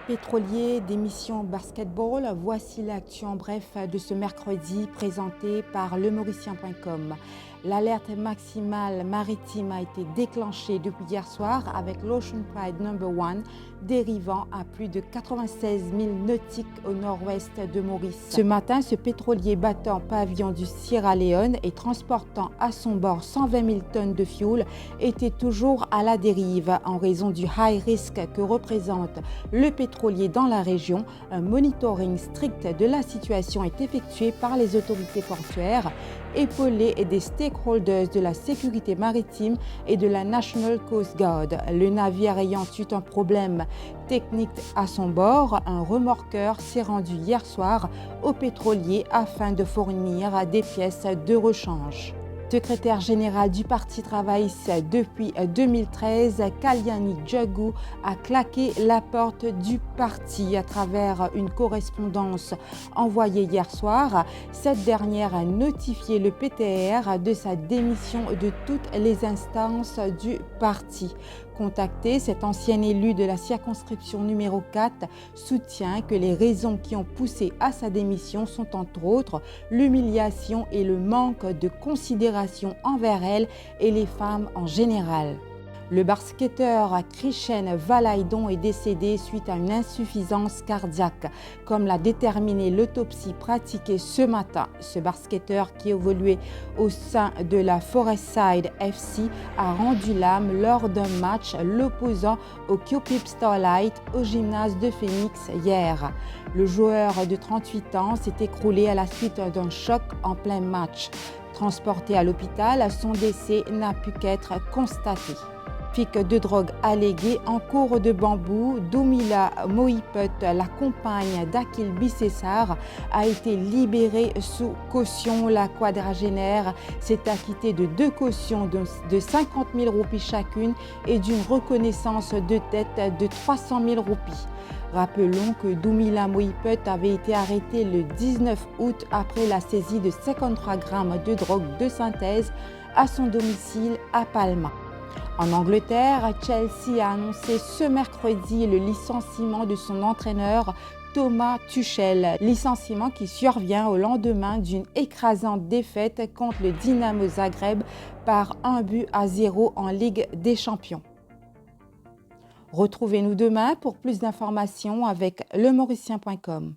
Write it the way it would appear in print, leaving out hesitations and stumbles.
Pétrolier, démission basketball, voici l'actu en bref de ce mercredi présenté par leMauricien.com. L'alerte maximale maritime a été déclenchée depuis hier soir avec l'Ocean Pride No. 1 dérivant à plus de 96 000 nautiques au nord-ouest de Maurice. Ce matin, ce pétrolier battant pavillon du Sierra Leone et transportant à son bord 120 000 tonnes de fioul était toujours à la dérive en raison du high risk que représente le pétrolier dans la région. Un monitoring strict de la situation est effectué par les autorités portuaires, épaulées des stakeholders de la sécurité maritime et de la National Coast Guard. Le navire ayant eu un problème technique à son bord, un remorqueur s'est rendu hier soir au pétrolier afin de fournir des pièces de rechange. Secrétaire général du Parti travailliste depuis 2013, Kalyani Djagou a claqué la porte du parti à travers une correspondance envoyée hier soir. Cette dernière a notifié le PTR de sa démission de toutes les instances du parti. Contacté, cet ancien élu de la circonscription numéro 4 soutient que les raisons qui ont poussé à sa démission sont entre autres l'humiliation et le manque de considération envers elle et les femmes en général. Le basketteur Krishen Valaidon est décédé suite à une insuffisance cardiaque, comme l'a déterminé l'autopsie pratiquée ce matin. Ce basketteur qui évoluait au sein de la Forestside FC a rendu l'âme lors d'un match l'opposant au Cupid Starlight au gymnase de Phoenix hier. Le joueur de 38 ans s'est écroulé à la suite d'un choc en plein match. Transporté à l'hôpital, son décès n'a pu qu'être constaté. Trafic de drogue allégué en cours de bambou, Doumila Mohiput, la compagne d'Akil Bissessar, a été libérée sous caution. La quadragénaire s'est acquittée de 2 cautions de 50 000 roupies chacune et d'une reconnaissance de tête de 300 000 roupies. Rappelons que Doumila Mohiput avait été arrêtée le 19 août après la saisie de 53 grammes de drogue de synthèse à son domicile à Palma. En Angleterre, Chelsea a annoncé ce mercredi le licenciement de son entraîneur Thomas Tuchel, licenciement qui survient au lendemain d'une écrasante défaite contre le Dinamo Zagreb par 1-0 en Ligue des Champions. Retrouvez-nous demain pour plus d'informations avec leMauricien.com.